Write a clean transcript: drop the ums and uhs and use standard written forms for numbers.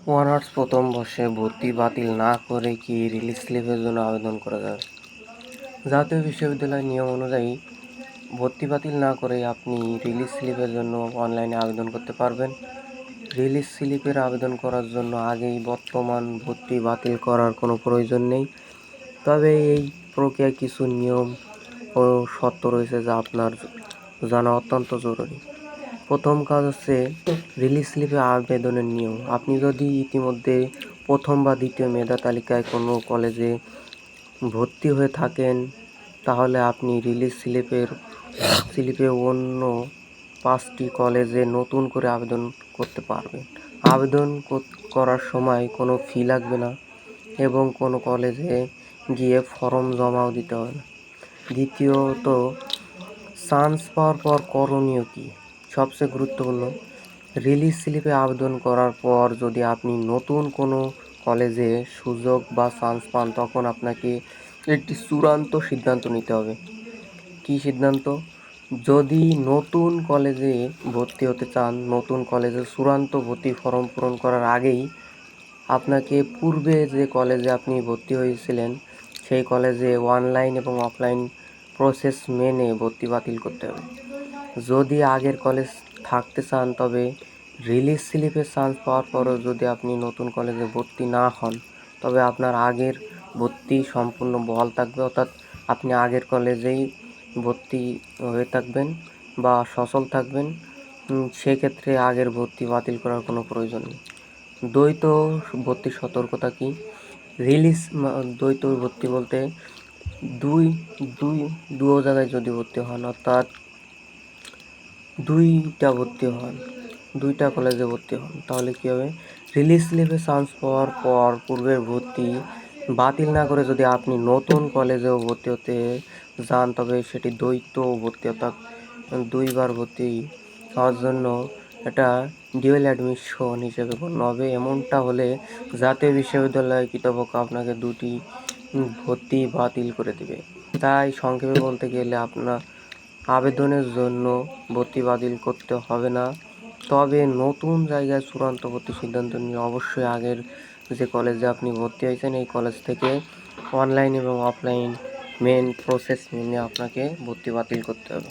Honours প্রথম বর্ষে ভর্তি বাতিল না করে কি রিলিজ স্লিপের জন্য আবেদন করা যাবে? জাতীয় বিশ্ববিদ্যালয়ের নিয়ম অনুযায়ী ভর্তি বাতিল না করে আপনি রিলিজ স্লিপের জন্য অনলাইনে আবেদন করতে পারবেন। রিলিজ স্লিপের আবেদন করার জন্য আগেই বর্তমান ভর্তি বাতিল করার কোনো প্রয়োজন নেই, তবে এই প্রক্রিয়ায় কিছু নিয়ম ও শর্ত রয়েছে যা আপনার জানা অত্যন্ত জরুরি। প্রথম কাজ হচ্ছে রিলিজ স্লিপে আবেদনের নিয়ম। আপনি যদি ইতিমধ্যে প্রথম বা দ্বিতীয় মেধা তালিকায় কোনো কলেজে ভর্তি হয়ে থাকেন, তাহলে আপনি রিলিজ স্লিপে অন্য 5টি কলেজে নতুন করে আবেদন করতে পারবেন। আবেদন করার সময় কোনো ফি লাগবে না এবং কোনো কলেজে গিয়ে ফর্ম জমাও দিতে হবে না। দ্বিতীয়ত, চান্স পাওয়ার পর করণীয় কী? সবচেয়ে গুরুত্বপূর্ণ, রিলিজ স্লিপে আবেদন করার পর যদি আপনি নতুন কোনো কলেজে সুযোগ বা চান্স পান, তখন আপনাকে একটি চূড়ান্ত সিদ্ধান্ত নিতে হবে। কী সিদ্ধান্ত? যদি নতুন কলেজে ভর্তি হতে চান, নতুন কলেজে চূড়ান্ত ভর্তি ফর্ম পূরণ করার আগেই আপনাকে পূর্বে যে কলেজে আপনি ভর্তি হয়েছিলেন সেই কলেজে অনলাইন এবং অফলাইন প্রসেস মেনে ভর্তি বাতিল করতে হবে। যদি আগের কলেজ থাকতে চান, তবে রিলিজ স্লিপে চান্স পাওয়ার পরও যদি আপনি নতুন কলেজে ভর্তি না হন, তবে আপনার আগের ভর্তি সম্পূর্ণ বহাল থাকবে, অর্থাৎ আপনি আগের কলেজেই ভর্তি হয়ে থাকবেন বা সচল থাকবেন। সেক্ষেত্রে আগের ভর্তি বাতিল করার কোনো প্রয়োজন নেই। দ্বৈত ভর্তির সতর্কতা কী? দ্বৈত ভর্তি বলতে দুই জায়গায় যদি ভর্তি হন, অর্থাৎ দুইটা কলেজে ভর্তি হন, তাহলে কী হবে? রিলিজ স্লিপে চান্স পাওয়ার পর পূর্বের ভর্তি বাতিল না করে যদি আপনি নতুন কলেজেও ভর্তি হতে যান, তবে সেটি দ্বৈত ভর্তি, অর্থাৎ দুইবার ভর্তি হওয়ার জন্য এটা ডুয়েল অ্যাডমিশন হিসেবে গণ্য হবে। এমনটা হলে জাতীয় বিশ্ববিদ্যালয় কর্তৃপক্ষ আপনাকে দুটি ভর্তি বাতিল করে দেবে। তাই সংক্ষেপে বলতে গেলে আপনার আবেদনের জন্য ভর্তি বাতিল করতে হবে না, তবে নতুন জায়গায় চূড়ান্ত ভর্তির সিদ্ধান্ত নিয়ে অবশ্যই আগের যে কলেজে আপনি ভর্তি হয়েছেন এই কলেজ থেকে অনলাইন এবং অফলাইন মেন প্রসেস মেনে আপনাকে ভর্তি বাতিল করতে হবে।